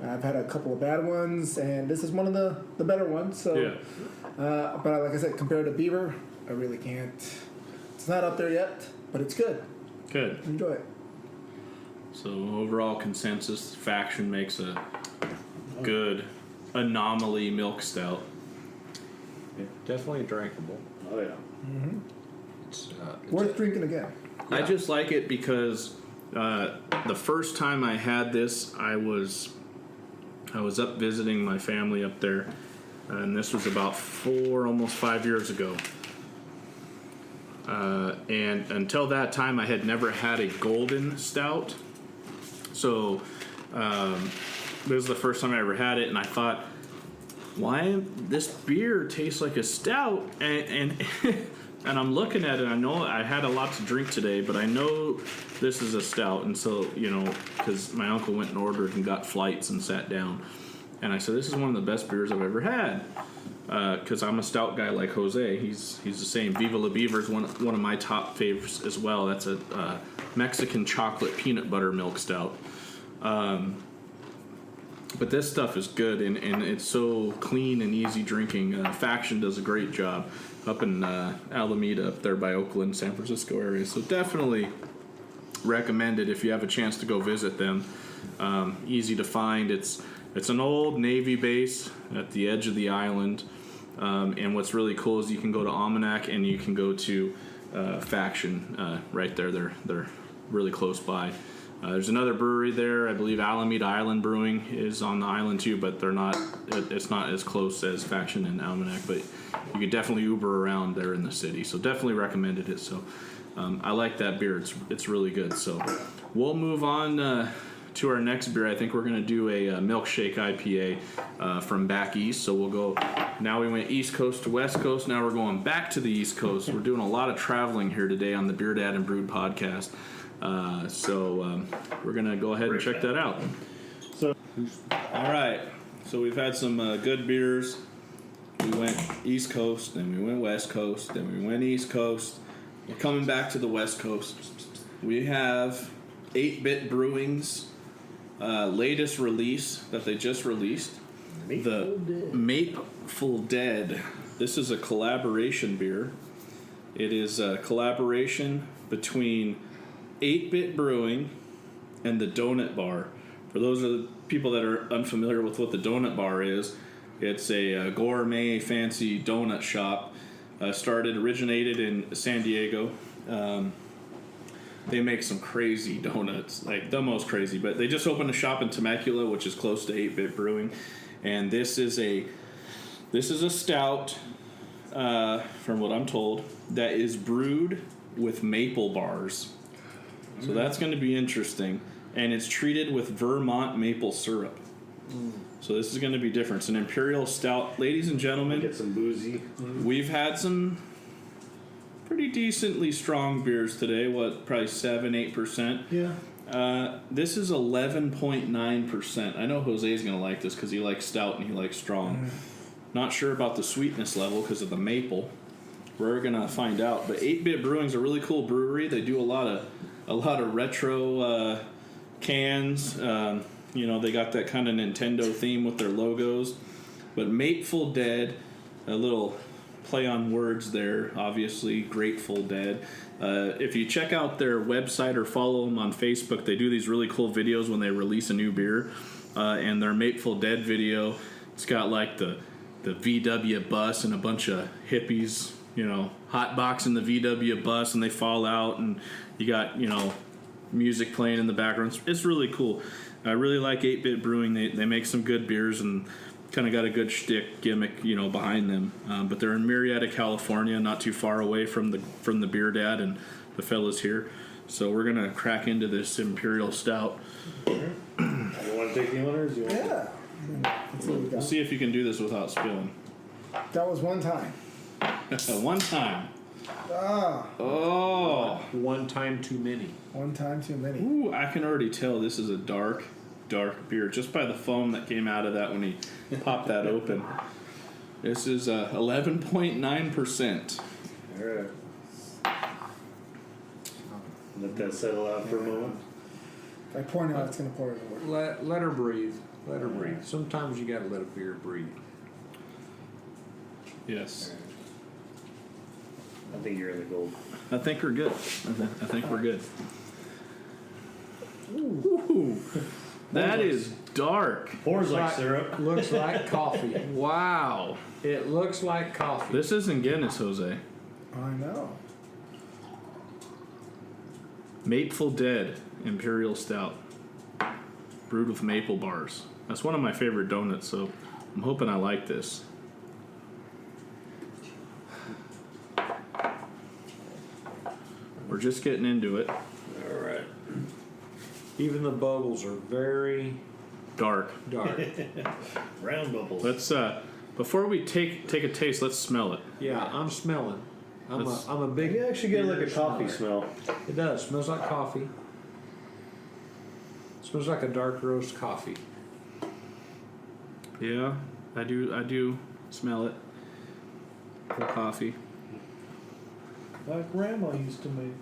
I've had a couple of bad ones, and this is one of the better ones. So, Yeah. But like I said, compared to Beaver, I really can't. It's not up there yet, but it's good. Good. Enjoy it. So overall consensus, Faction makes a good anomaly milk stout. Definitely drinkable. Oh yeah. It's Worth drinking again. I just like it because the first time I had this, I was up visiting my family up there, and this was about almost 5 years ago. And until that time, I had never had a golden stout. So this was the first time I ever had it, and I thought, why this beer tastes like a stout? And and I'm looking at it. I know I had a lot to drink today, but I know this is a stout. And so, because my uncle went and ordered and got flights and sat down, and I said, this is one of the best beers I've ever had. Because I'm a stout guy like Jose. He's the same. Viva La Beaver is one of my top favorites as well. That's a Mexican chocolate peanut butter milk stout. But this stuff is good, and it's so clean and easy drinking. Faction does a great job up in Alameda, up there by Oakland, San Francisco area. So definitely recommend it if you have a chance to go visit them. Easy to find. It's an old Navy base at the edge of the island. And what's really cool is you can go to Almanac and you can go to Faction right there. They're really close by. There's another brewery there. I believe Alameda Island Brewing is on the island too, but they're not. It's not as close as Faction and Almanac, but you could definitely Uber around there in the city. So definitely recommended it. So I like that beer. It's really good. So we'll move on to our next beer. I think we're going to do a milkshake IPA from back east. So we'll go. Now we went East Coast to West Coast. Now we're going back to the East Coast. We're doing a lot of traveling here today on the BeerDad and Brewed podcast. So we're going to go ahead and check that out. So, all right. So we've had some good beers. We went East Coast, then we went West Coast, then we went East Coast. We're coming back to the West Coast. We have 8-Bit Brewing's latest release that they just released. Mapeful Dead. This is a collaboration beer. It is a collaboration between 8-Bit Brewing and the Donut Bar. For those of the people that are unfamiliar with what the Donut Bar is, it's a gourmet, fancy donut shop. Originated in San Diego. They make some crazy donuts, like the most crazy. But they just opened a shop in Temecula, which is close to 8-Bit Brewing, and this is a stout, from what I'm told, that is brewed with maple bars. So that's going to be interesting. And it's treated with Vermont maple syrup. So this is going to be different. It's an imperial stout. Ladies and gentlemen, get some boozy. We've had some pretty decently strong beers today. Probably 7-8%. Yeah. This is 11.9%. I know Jose's going to like this because he likes stout and he likes strong. Not sure about the sweetness level because of the maple. We're going to find out. But 8-Bit Brewing's a really cool brewery. They do a lot of retro cans. They got that kind of Nintendo theme with their logos. But Mapeful Dead, a little play on words there, obviously, Grateful Dead. If you check out their website or follow them on Facebook, they do these really cool videos when they release a new beer. And their Mapeful Dead video, it's got like the VW bus and a bunch of hippies, hotboxing the VW bus, and they fall out, and you got, music playing in the background. It's really cool. I really like 8-Bit Brewing. They make some good beers and kind of got a good shtick gimmick, behind them. But they're in Murrieta, California, not too far away from the BeerDad and the fellas here. So we're gonna crack into this imperial stout. You want to take the honors? Yeah. Let's see what we got. We'll see if you can do this without spilling. That was one time. One time. Ah. Oh. One time too many. One time too many. Ooh, I can already tell this is a dark beer just by the foam that came out of that when he popped that open. This is 11.9%. All right. Let that settle out for a moment. If I point out, it's going to pour it over. Let her breathe. Let her breathe. Sometimes you got to let a beer breathe. Yes. I think you're in the gold. I think we're good. I think we're good. Ooh. That is dark. Pours like syrup. Looks like coffee. Wow. It looks like coffee. This isn't Guinness, Jose. I know. Mapeful Dead Imperial Stout. Brewed with maple bars. That's one of my favorite donuts, so I'm hoping I like this. We're just getting into it. All right. Even the bubbles are very Dark. dark. Round bubbles. Let's before we take a taste, let's smell it. Yeah, I'm smelling. I'm a big. You actually get like a beer coffee smeller. smell. It does. Smells like coffee. Smells like a dark roast coffee. Yeah, I do smell it. For coffee. Like Grandma used to make.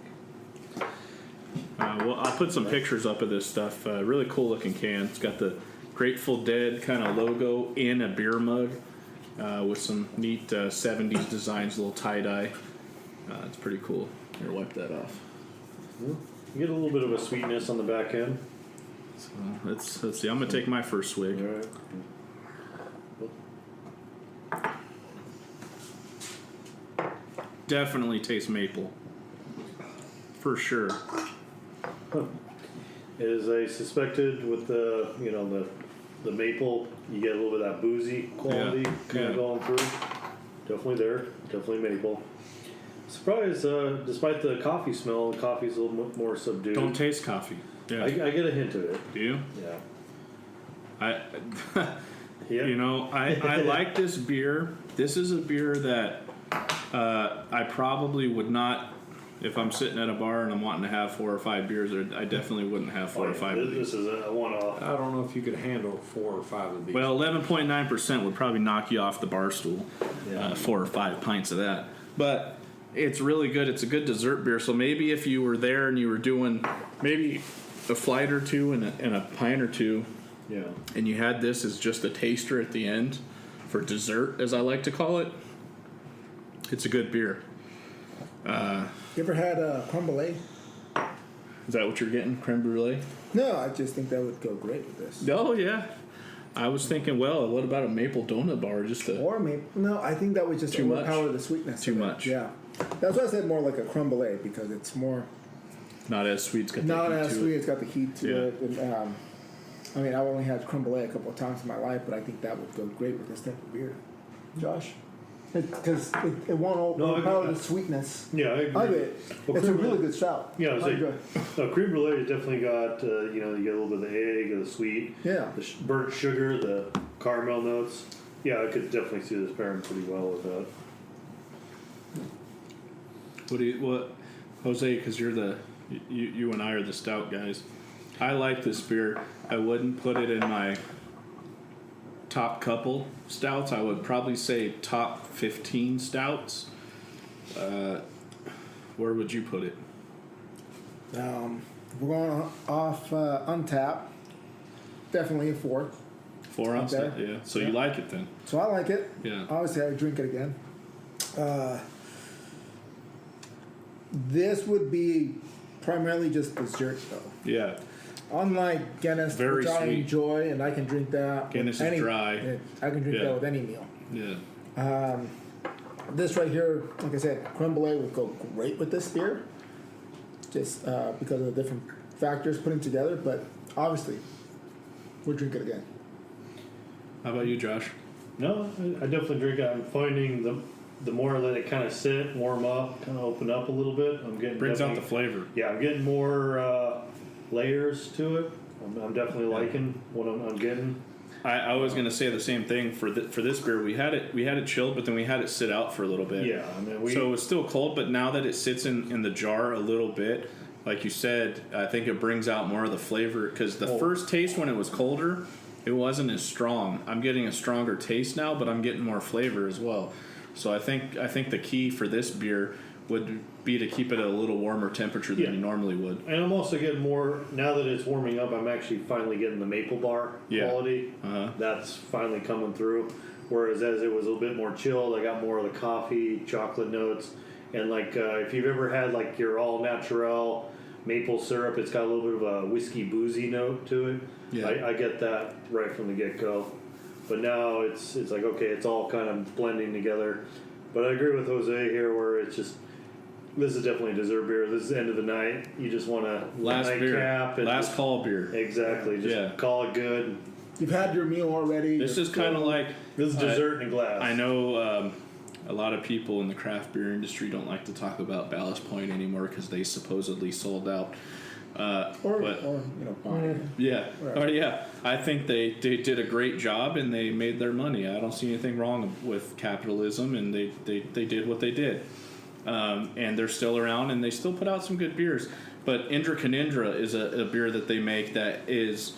Well, I'll put some pictures up of this stuff. Really cool looking can. It's got the Grateful Dead kind of logo in a beer mug with some neat 70s designs, little tie-dye. It's pretty cool. Here, wipe that off. You get a little bit of a sweetness on the back end. So let's see. I'm going to take my first swig. All right. Definitely tastes maple. For sure. As I suspected with the maple, you get a little bit of that boozy quality kind of going through. Definitely there. Definitely maple. Surprised, despite the coffee smell, the coffee's a little more subdued. Don't taste coffee. Yeah. I get a hint of it. Do you? Yeah. You know, I like this beer. This is a beer that I probably would not, if I'm sitting at a bar and I'm wanting to have 4 or 5 beers, I definitely wouldn't have 4 or 5 of these. This is a one-off. I don't know if you could handle 4 or 5 of these. Well, 11.9% would probably knock you off the bar stool. 4 or 5 pints of that. But it's really good. It's a good dessert beer. So maybe if you were there and you were doing maybe a flight or two and a pint or two, and you had this as just a taster at the end for dessert, as I like to call it, it's a good beer. You ever had creme brulee? Is that what you're getting, creme brulee? No, I just think that would go great with this. Oh, yeah. I was thinking, well, what about a maple donut bar? Or maybe no, I think that would just Too much? overpower the sweetness. Too of it. much. Yeah, that's why I said more like a creme brulee because it's more Not as sweet. It's got not the heat as to sweet. it. It's got the heat to Yeah. it. And, I mean, I've only had creme brulee a couple of times in my life, but I think that would go great with this type of beer. Josh, because it won't overpower the sweetness Yeah, I agree. of it. Well, It's a creme really brulee- good stout. Yeah, I I was enjoy like, it. no, creme brulee has definitely got, you get a little bit of the egg, of the sweet, Yeah. the burnt sugar, the caramel notes. Yeah, I could definitely see this pairing pretty well with that. What, Jose? Because you and I are the stout guys. I like this beer. I wouldn't put it in my top couple stouts. I would probably say top 15 stouts. Where would you put it? We're going off Untap. Definitely a 4. 4 ounce. Okay. Yeah. So Yeah. you like it then? So I like it. Yeah. Obviously, I drink it again. This would be primarily just dessert, though. Yeah. Unlike Guinness, Very which I sweet. enjoy, and I can drink that. Guinness with is any, dry. I can drink Yeah. that with any meal. Yeah. This right here, like I said, creme brulee would go great with this beer, just because of the different factors putting together. But obviously, we'll drink it again. How about you, Josh? No, I definitely drink it. I'm finding the more I let it kind of sit, warm up, kind of open up a little bit, I'm getting Brings out the definitely- flavor. Yeah, I'm getting more layers to it. I'm definitely liking what I'm getting. I was going to say the same thing for this beer. We had it chilled, but then we had it sit out for a little bit. Yeah, I mean, So it was still cold, but now that it sits in the jar a little bit, like you said, I think it brings out more of the flavor. Because the first taste when it was colder, it wasn't as strong. I'm getting a stronger taste now, but I'm getting more flavor as well. So I think the key for this beer would be to keep it at a little warmer temperature than you normally would. And I'm also getting more, now that it's warming up, I'm actually finally getting the maple bar quality. That's finally coming through. Whereas as it was a little bit more chilled, I got more of the coffee, chocolate notes. And like if you've ever had like your all natural maple syrup, it's got a little bit of a whiskey boozy note to it. Yeah. I get that right from the get-go. But now it's like, okay, it's all kind of blending together. But I agree with Jose here where it's just, this is definitely a dessert beer. This is the end of the night. You just want to last beer, last call beer. Exactly. Just call it good. You've had your meal already. This is kind of like this is dessert in a glass. I know a lot of people in the craft beer industry don't like to talk about Ballast Point anymore because they supposedly sold out. I think they did a great job and they made their money. I don't see anything wrong with capitalism, and they did what they did. And they're still around, and they still put out some good beers. But Indra Canindra is a beer that they make that is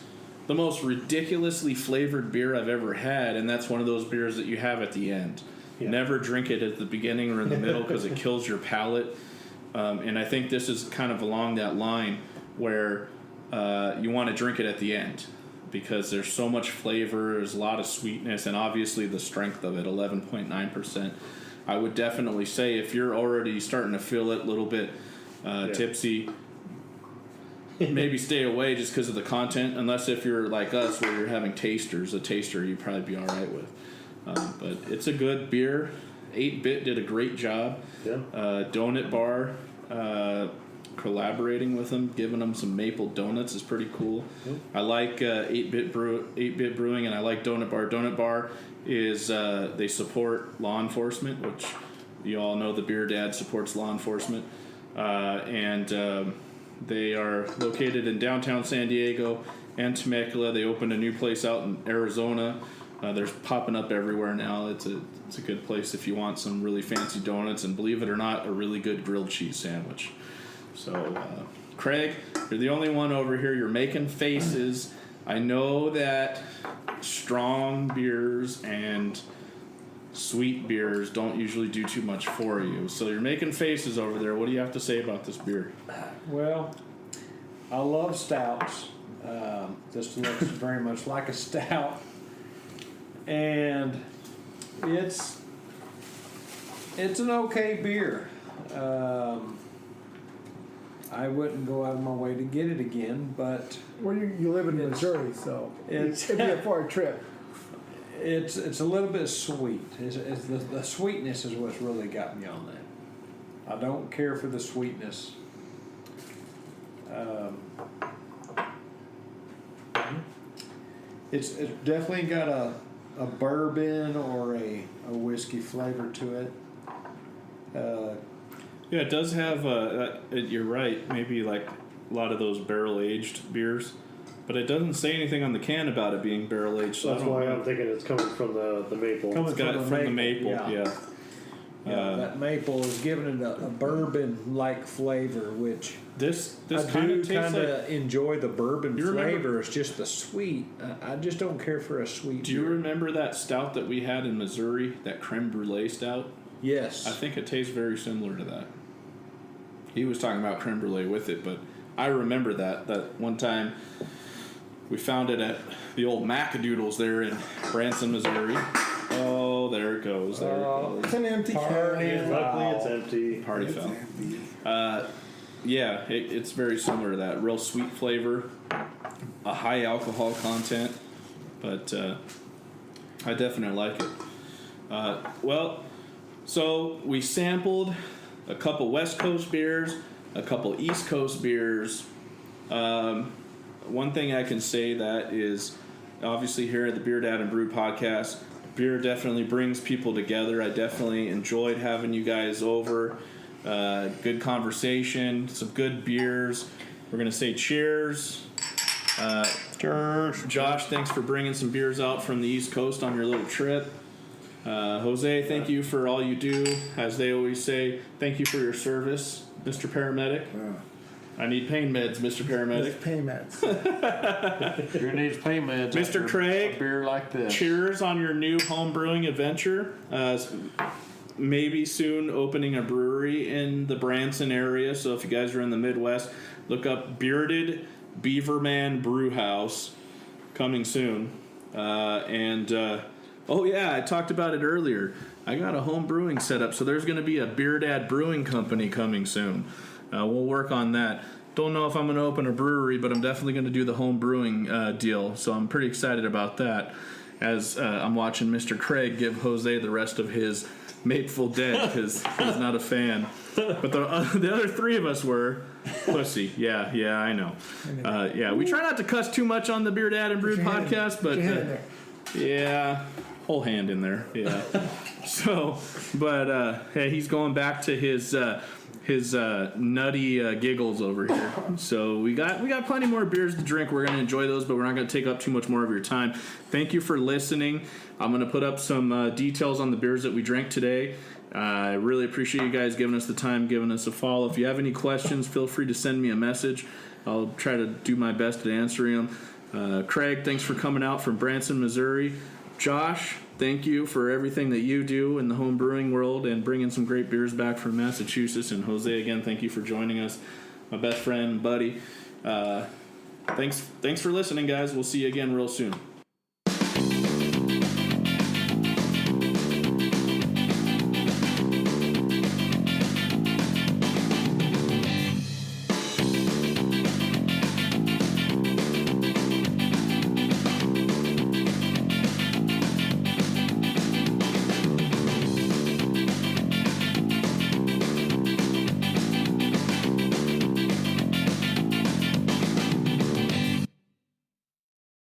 the most ridiculously flavored beer I've ever had, and that's one of those beers that you have at the end. Yeah. Never drink it at the beginning or in the middle because it kills your palate. And I think this is kind of along that line where you want to drink it at the end because there's so much flavor, there's a lot of sweetness, and obviously the strength of it, 11.9%. I would definitely say if you're already starting to feel it a little bit tipsy, maybe stay away just because of the content, unless if you're like us where you're having tasters. A taster you'd probably be all right with. But it's a good beer. 8-Bit did a great job. Yeah. Donut Bar collaborating with them, giving them some maple donuts is pretty cool. I like 8-Bit Brewing, and I like Donut Bar. Donut Bar is they support law enforcement, which you all know the BeerDad supports law enforcement, and they are located in downtown San Diego and Temecula. They opened a new place out in Arizona. They're popping up everywhere now. It's a good place if you want some really fancy donuts, and believe it or not, a really good grilled cheese sandwich. So, Craig, you're the only one over here. You're making faces. I know that strong beers and sweet beers don't usually do too much for you. So you're making faces over there. What do you have to say about this beer? Well, I love stouts. This looks very much like a stout. And it's an okay beer. I wouldn't go out of my way to get it again, but well, you live in Missouri, so it'd be a far trip. It's a little bit sweet. It's the sweetness is what's really got me on that. I don't care for the sweetness. It's definitely got a bourbon or a whiskey flavor to it. Yeah, it does have, you're right, maybe like a lot of those barrel-aged beers, but it doesn't say anything on the can about it being barrel-aged. So that's why I'm thinking it's coming from the maple. It's got from the maple, yeah. That maple is giving it a bourbon-like flavor, which this I do kind of enjoy the bourbon flavor. It's just the sweet. I just don't care for a sweet Do you remember that stout that we had in Missouri, that creme brulee stout? Yes. I think it tastes very similar to that. He was talking about creme brulee with it, but I remember that one time we found it at the old Macadoodles there in Branson, Missouri. Oh, there it goes. There it goes. It's an empty can. Luckily, it's empty. Party foul. Yeah, it's very similar to that. Real sweet flavor, a high alcohol content, but I definitely like it. So we sampled a couple West Coast beers, a couple East Coast beers. One thing I can say that is, obviously here at the BeerDad and Brewed podcast, beer definitely brings people together. I definitely enjoyed having you guys over. Good conversation, some good beers. We're going to say cheers. Cheers. Josh, thanks for bringing some beers out from the East Coast on your little trip. Jose, thank you for all you do. As they always say, thank you for your service, Mr. Paramedic. I need pain meds, Mr. Paramedic. Pain meds. Sure needs pain meds. Mr. Craig, a beer like this. Cheers on your new home brewing adventure. maybe soon opening a brewery in the Branson area. So if you guys are in the Midwest, look up Bearded Beaverman Brewhouse, coming soon. Oh yeah, I talked about it earlier. I got a home brewing setup, so there's going to be a BeerDad brewing company coming soon. We'll work on that. Don't know if I'm going to open a brewery, but I'm definitely going to do the home brewing deal, so I'm pretty excited about that. As I'm watching Mr. Craig give Jose the rest of his Mateful Dead because he's not a fan. But the other three of us were. Pussy. Yeah, I know. Yeah, we try not to cuss too much on the BeerDad and Brewed podcast, but yeah, whole hand in there. Yeah. So, but hey, he's going back to his nutty giggles over here. So we got plenty more beers to drink. We're gonna enjoy those, but we're not gonna take up too much more of your time. Thank you for listening. I'm gonna put up some details on the beers that we drank today. I really appreciate you guys giving us the time, giving us a follow. If you have any questions, feel free to send me a message. I'll try to do my best at answering them. Craig, thanks for coming out from Branson, Missouri. Josh, thank you for everything that you do in the home brewing world and bringing some great beers back from Massachusetts. And Jose, again, thank you for joining us, my best friend and buddy. Thanks for listening, guys. We'll see you again real soon.